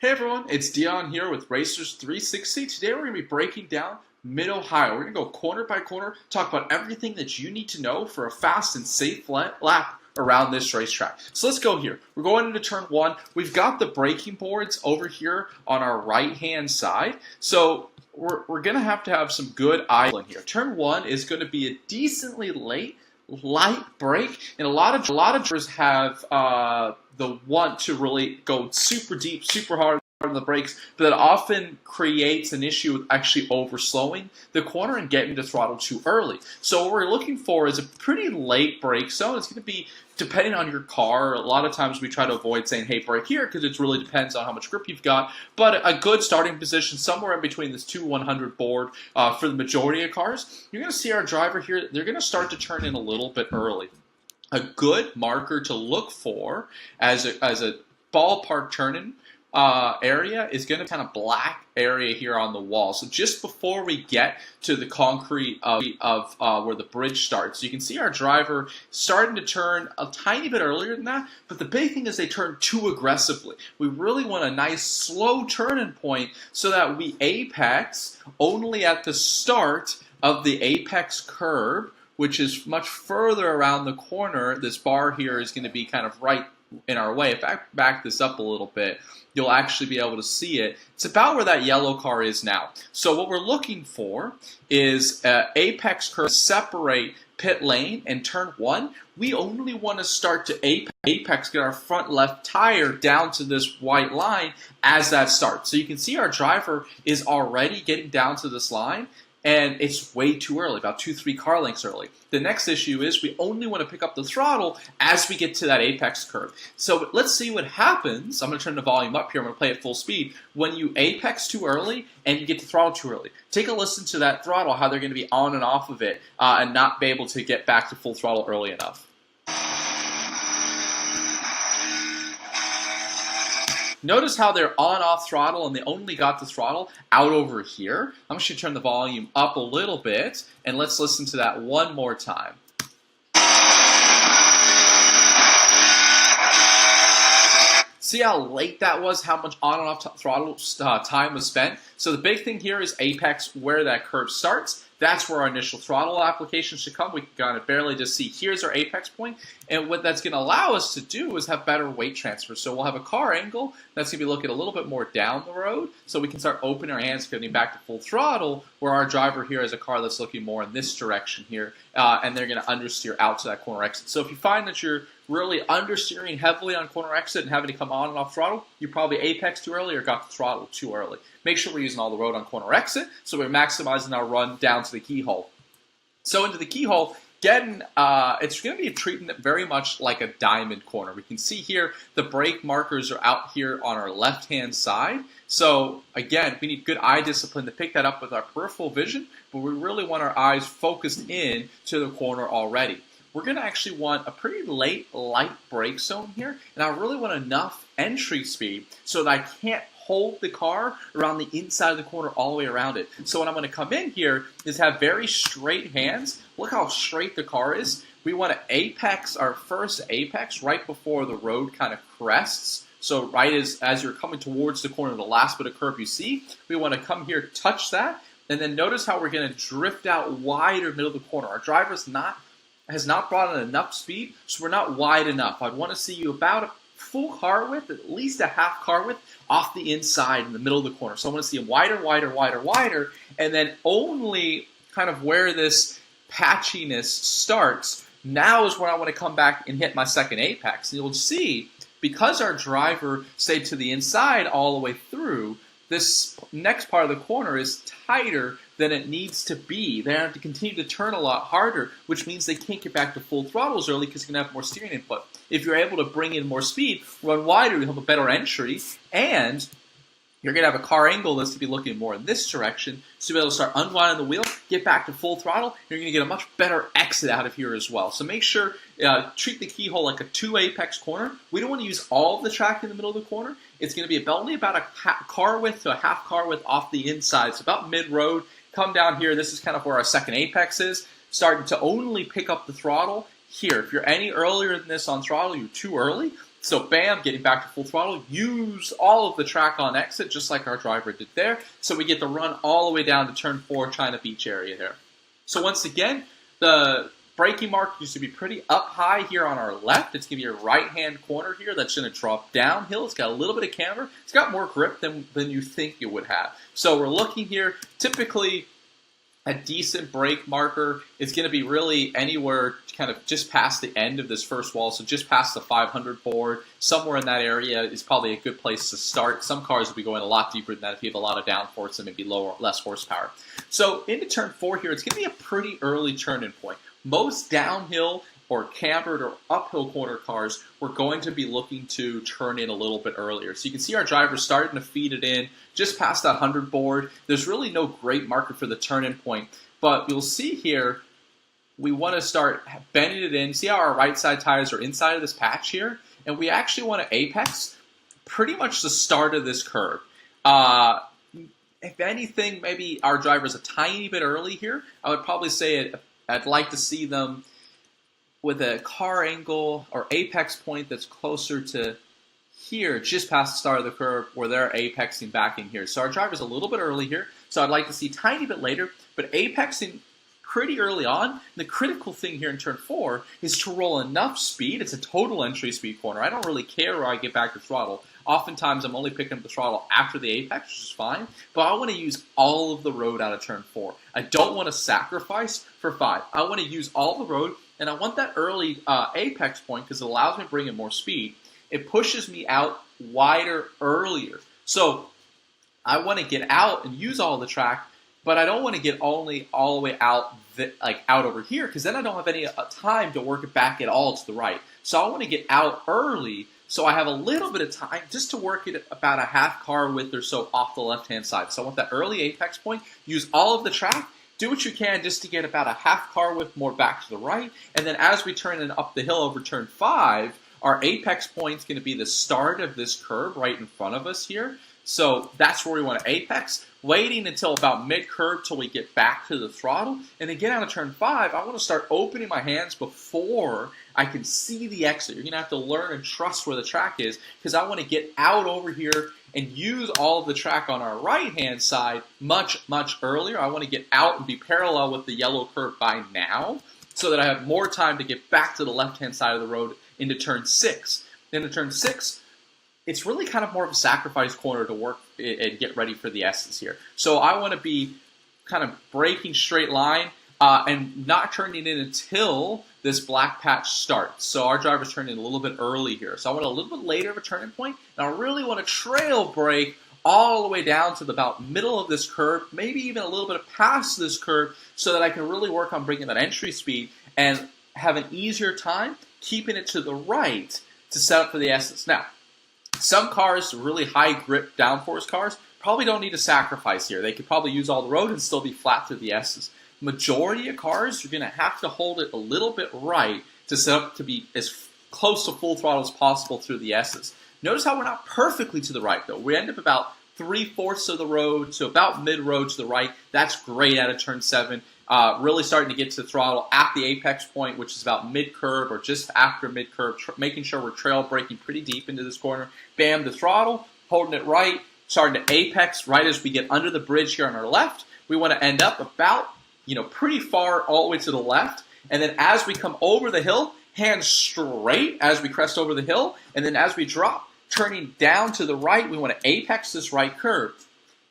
Hey everyone, it's Dion here with Racers360. Today we're going to be breaking down Mid-Ohio. We're going to go corner by corner, talk about everything that you need to know for a fast and safe lap around this racetrack. So let's go here. We're going into turn one. We've got the braking boards over here on our right-hand side. So we're going to have some good eyes in here. Turn one is going to be a decently light brake, and a lot of drivers have the want to really go super deep, super hard on the brakes, but that often creates an issue with actually overslowing the corner and getting the throttle too early. So what we're looking for is a pretty late brake zone. It's going to be, depending on your car, a lot of times we try to avoid saying, hey, brake here, because it really depends on how much grip you've got, but a good starting position somewhere in between this 2-100 board for the majority of cars. You're going to see our driver here, they're going to start to turn in a little bit early. A good marker to look for as a ballpark turn-in area is going to be kind of black area here on the wall. So just before we get to the concrete of where the bridge starts, you can see our driver starting to turn a tiny bit earlier than that, but the big thing is they turn too aggressively. We really want a nice slow turning point so that we apex only at the start of the apex curve, which is much further around the corner. This bar here is going to be kind of right in our way. If I back this up a little bit, you'll actually be able to see it. It's about where that yellow car is now. So what we're looking for is apex curve separate pit lane and turn one. We only want to start to apex, get our front left tire down to this white line as that starts. So you can see our driver is already getting down to this line, and it's way too early, about 2-3 car lengths early. The next issue is we only want to pick up the throttle as we get to that apex curve. So let's see what happens. I'm going to turn the volume up here. I'm going to play at full speed. When you apex too early and you get the throttle too early, take a listen to that throttle, how they're going to be on and off of it and not be able to get back to full throttle early enough. Notice how they're on-off throttle and they only got the throttle out over here. I'm just going to turn the volume up a little bit, and let's listen to that one more time. See how late that was, how much on and off throttle time was spent? So the big thing here is apex, where that curve starts. That's where our initial throttle application should come. We can kind of barely just see, here's our apex point. And what that's going to allow us to do is have better weight transfer. So we'll have a car angle that's going to be looking a little bit more down the road. So we can start opening our hands, getting back to full throttle, where our driver here has a car that's looking more in this direction here. And they're going to understeer out to that corner exit. So if you find that you're really understeering heavily on corner exit and having to come on and off throttle, you probably apex too early or got the throttle too early. Make sure we're using all the road on corner exit, so we're maximizing our run down to the keyhole. So into the keyhole, it's going to be treating it very much like a diamond corner. We can see here the brake markers are out here on our left-hand side. So again, we need good eye discipline to pick that up with our peripheral vision, but we really want our eyes focused in to the corner already. We're going to actually want a pretty light brake zone here, and I really want enough entry speed so that I can't hold the car around the inside of the corner all the way around it. So what I'm going to come in here is have very straight hands. Look how straight the car is. We want to apex our first apex right before the road kind of crests. So right as you're coming towards the corner, the last bit of curve you see, we want to come here, touch that, and then notice how we're going to drift out wider middle of the corner. Our driver's has not brought in enough speed, so we're not wide enough. I'd want to see you about a full car width, at least a half car width, off the inside in the middle of the corner. So I want to see them wider, and then only kind of where this patchiness starts, now is where I want to come back and hit my second apex. And you'll see, because our driver stayed to the inside all the way through, this next part of the corner is tighter than it needs to be. They have to continue to turn a lot harder, which means they can't get back to full throttles early because you're going to have more steering input. If you're able to bring in more speed, run wider, you'll have a better entry, and you're going to have a car angle that's going to be looking more in this direction, so you'll be able to start unwinding the wheel, get back to full throttle, you're going to get a much better exit out of here as well. So make sure, treat the keyhole like a 2 apex corner. We don't want to use all of the track in the middle of the corner. It's going to be only about a car width to a half car width off the inside, so about mid-road. Come down here, this is kind of where our second apex is, starting to only pick up the throttle here. If you're any earlier than this on throttle, you're too early. So bam, getting back to full throttle, use all of the track on exit, just like our driver did there. So we get to run all the way down to turn 4, China Beach area here. So once again, the braking mark used to be pretty up high here on our left. It's going to be your right-hand corner here that's going to drop downhill. It's got a little bit of camber. It's got more grip than you think it would have. So we're looking here, typically a decent brake marker is going to be really anywhere kind of just past the end of this first wall, so just past the 500 board. Somewhere in that area is probably a good place to start. Some cars will be going a lot deeper than that if you have a lot of downforce and maybe less horsepower. So into turn 4 here, it's going to be a pretty early turn-in point. Most downhill or cambered or uphill corner cars, we're going to be looking to turn in a little bit earlier. So you can see our driver starting to feed it in just past that 100 board. There's really no great marker for the turn-in point, but you'll see here we want to start bending it in. See how our right side tires are inside of this patch here? And we actually want to apex pretty much the start of this curve. If anything, maybe our driver's a tiny bit early here. I would probably say I'd like to see them with a car angle or apex point that's closer to here, just past the start of the curve, where they're apexing back in here. So our driver's a little bit early here, so I'd like to see a tiny bit later, but apexing pretty early on. The critical thing here in turn 4 is to roll enough speed. It's a total entry speed corner. I don't really care where I get back to throttle. Oftentimes I'm only picking up the throttle after the apex, which is fine, but I want to use all of the road out of turn 4. I don't want to sacrifice for 5. I want to use all the road, and I want that early apex point because it allows me to bring in more speed. It pushes me out wider earlier. So I want to get out and use all the track, but I don't want to get only all the way out out over here because then I don't have any time to work it back at all to the right. So I want to get out early so I have a little bit of time just to work it about a half car width or so off the left-hand side. So I want that early apex point, use all of the track, do what you can just to get about a half car width more back to the right, and then as we turn in up the hill over turn 5, our apex point is going to be the start of this curve right in front of us here. So that's where we want to apex, waiting until about mid-curve till we get back to the throttle. And then get out of turn 5, I want to start opening my hands before I can see the exit. You're going to have to learn and trust where the track is because I want to get out over here and use all of the track on our right-hand side much, much earlier. I want to get out and be parallel with the yellow curve by now so that I have more time to get back to the left-hand side of the road into turn 6. Into turn 6, it's really kind of more of a sacrifice corner to work and get ready for the S's here. So I want to be kind of braking straight line and not turning in until this black patch starts. So our driver's turning in a little bit early here. So I want a little bit later of a turning point, and I really want to trail brake all the way down to the about middle of this curve, maybe even a little bit past this curve, so that I can really work on bringing that entry speed and have an easier time keeping it to the right to set up for the S's. Now, some cars, really high grip downforce cars, probably don't need to sacrifice here. They could probably use all the road and still be flat through the S's. Majority of cars, you're going to have to hold it a little bit right to set up to be as close to full throttle as possible through the S's. Notice how we're not perfectly to the right, though. We end up about 3/4 of the road, so about mid-road to the right. That's great out of turn 7. Really starting to get to the throttle at the apex point, which is about mid-curve or just after mid-curve, making sure we're trail braking pretty deep into this corner. Bam, the throttle, holding it right, starting to apex right as we get under the bridge here on our left. We want to end up about, pretty far all the way to the left. And then as we come over the hill, hands straight as we crest over the hill. And then as we drop, turning down to the right, we want to apex this right curve.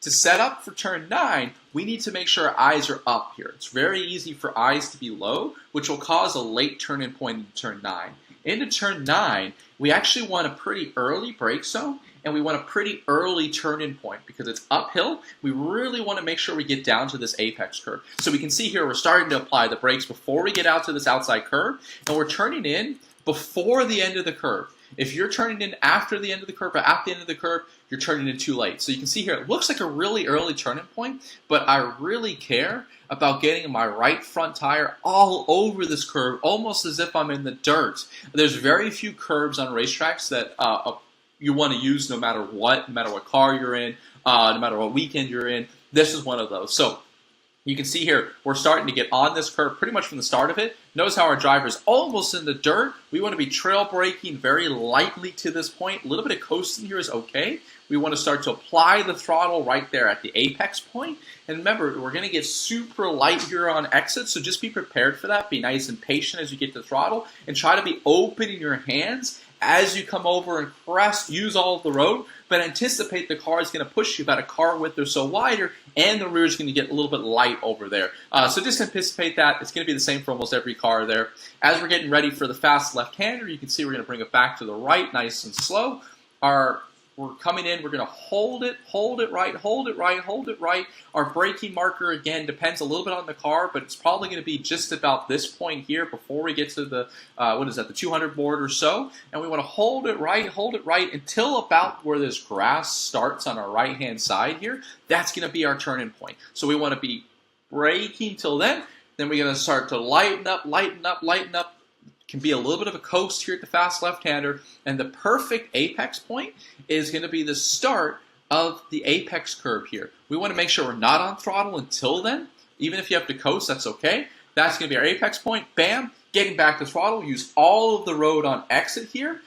To set up for turn 9, we need to make sure our eyes are up here. It's very easy for eyes to be low, which will cause a late turn-in point into turn 9. Into turn 9, we actually want a pretty early brake zone, and we want a pretty early turn-in point because it's uphill. We really want to make sure we get down to this apex curve. So we can see here we're starting to apply the brakes before we get out to this outside curve, and we're turning in before the end of the curve. If you're turning in after the end of the curve or at the end of the curve, you're turning in too late. So you can see here, it looks like a really early turning point, but I really care about getting my right front tire all over this curve, almost as if I'm in the dirt. There's very few curves on racetracks that you want to use no matter what car you're in, no matter what weekend you're in. This is one of those. So You can see here, we're starting to get on this curve pretty much from the start of it. Notice how our driver's almost in the dirt. We want to be trail braking very lightly to this point. A little bit of coasting here is okay. We want to start to apply the throttle right there at the apex point. And remember, we're going to get super light here on exit, so just be prepared for that. Be nice and patient as you get to the throttle, and try to be open in your hands as you come over and crest. Use all of the road, but anticipate the car is going to push you about a car width or so wider, and the rear is going to get a little bit light over there. So just anticipate that. It's going to be the same for almost every car there. As we're getting ready for the fast left-hander, you can see we're going to bring it back to the right, nice and slow. We're coming in, we're going to hold it right, hold it right, hold it right. Our braking marker, again, depends a little bit on the car, but it's probably going to be just about this point here before we get to the, the 200 board or so. And we want to hold it right until about where this grass starts on our right-hand side here. That's going to be our turning point. So we want to be braking till then. Then we're going to start to lighten up. Can be a little bit of a coast here at the fast left-hander, and the perfect apex point is going to be the start of the apex curve here. We want to make sure we're not on throttle until then. Even if you have to coast, that's okay. That's going to be our apex point. Bam, getting back to throttle. Use all of the road on exit here,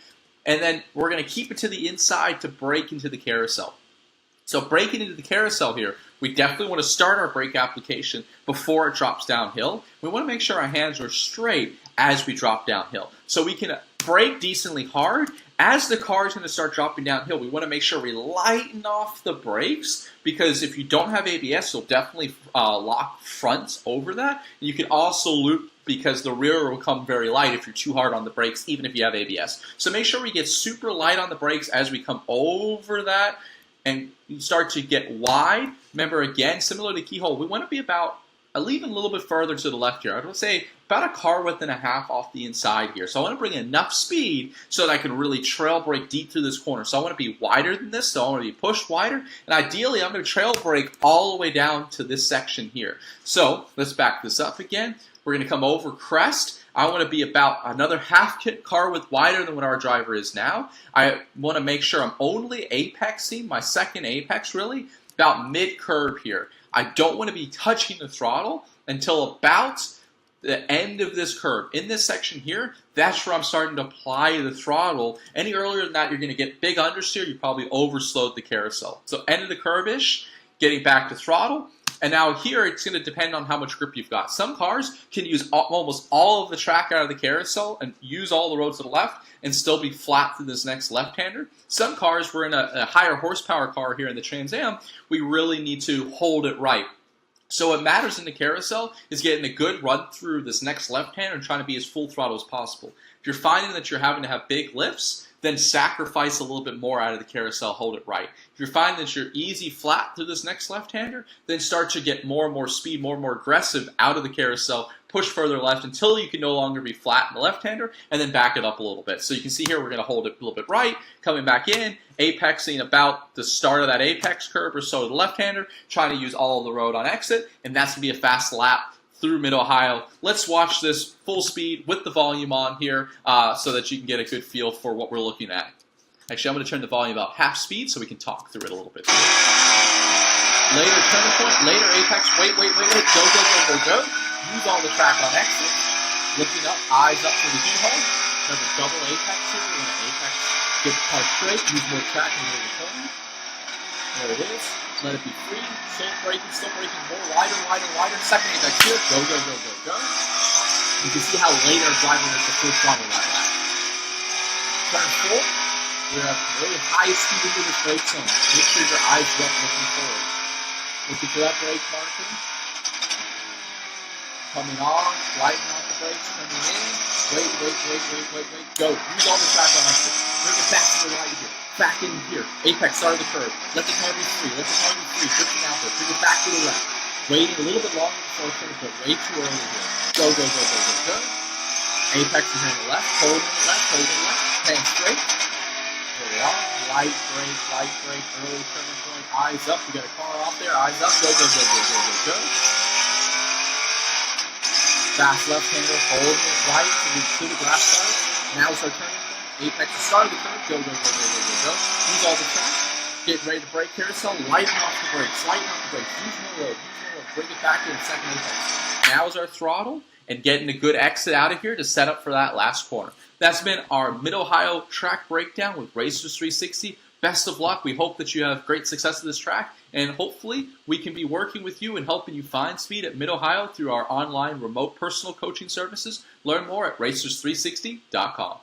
and then we're going to keep it to the inside to brake into the carousel. So braking into the carousel here, we definitely want to start our brake application before it drops downhill. We want to make sure our hands are straight as we drop downhill. So we can brake decently hard. As the car is going to start dropping downhill, we want to make sure we lighten off the brakes, because if you don't have ABS, you'll definitely lock fronts over that. And you can also loop, because the rear will come very light if you're too hard on the brakes, even if you have ABS. So make sure we get super light on the brakes as we come over that and you start to get wide. Remember, again, similar to keyhole, we want to be about even a little bit further to the left here. I would say about a car width and a half off the inside here. So I want to bring enough speed so that I can really trail brake deep through this corner. So I want to be wider than this, so I want to be pushed wider. And ideally, I'm going to trail brake all the way down to this section here. So let's back this up again. We're going to come over crest. I want to be about another half car width wider than what our driver is now. I want to make sure I'm only apexing, my second apex really, about mid-curve here. I don't want to be touching the throttle until about the end of this curve. In this section here, that's where I'm starting to apply the throttle. Any earlier than that, you're going to get big understeer. You probably overslowed the carousel. So end of the curve-ish, getting back to throttle. And now here, it's going to depend on how much grip you've got. Some cars can use almost all of the track out of the carousel and use all the roads to the left and still be flat through this next left-hander. Some cars, we're in a higher horsepower car here in the Trans Am, we really need to hold it right. So what matters in the carousel is getting a good run through this next left-hander and trying to be as full throttle as possible. If you're finding that you're having to have big lifts, then sacrifice a little bit more out of the carousel, hold it right. If you're finding that you're easy flat through this next left-hander, then start to get more and more speed, more and more aggressive out of the carousel, push further left until you can no longer be flat in the left-hander, and then back it up a little bit. So you can see here we're going to hold it a little bit right, coming back in, apexing about the start of that apex curve or so to the left-hander, trying to use all of the road on exit, and that's going to be a fast lap through Mid-Ohio. Let's watch this full speed with the volume on here so that you can get a good feel for what we're looking at. Actually, I'm going to turn the volume about half speed so we can talk through it a little bit. Later turning point, later apex, wait, go. Use all the track on exit. Looking up, eyes up to the keyhole. Remember, double apex here. We're going to apex, get the car straight, use more track in the turn. There it is. Let it be free. Still braking more. Wider. Second apex here. Go. You can see how late our driver is the first throttle that lap. Turn 4. We're at really high speed into this brake zone. Make sure your eyes are up looking forward. Looking for that brake marker. Coming off. Lighten off the brakes. Coming in. Wait. Go. Use all the track on exit. Bring it back to the right here. Back in here. Apex, start of the curve. Let the car be free. Pushing out there. Bring it back to the left. Waiting a little bit longer before turning, but way too early here. Go. Apex is on the left. Holding it left. Staying straight. There we are. Light brake. Early turning point. Eyes up. We got a car off there. Eyes up. Go. Fast left-hander. Holding it right to the grass side. Now it's our turning point. Apex, the start of the curve. Go. Use all the track. Getting ready to brake carousel, lighten off the brakes, use more load, bring it back in second apex. Now is our throttle, and getting a good exit out of here to set up for that last corner. That's been our Mid-Ohio track breakdown with Racers360. Best of luck. We hope that you have great success at this track, and hopefully we can be working with you and helping you find speed at Mid-Ohio through our online remote personal coaching services. Learn more at Racers360.com.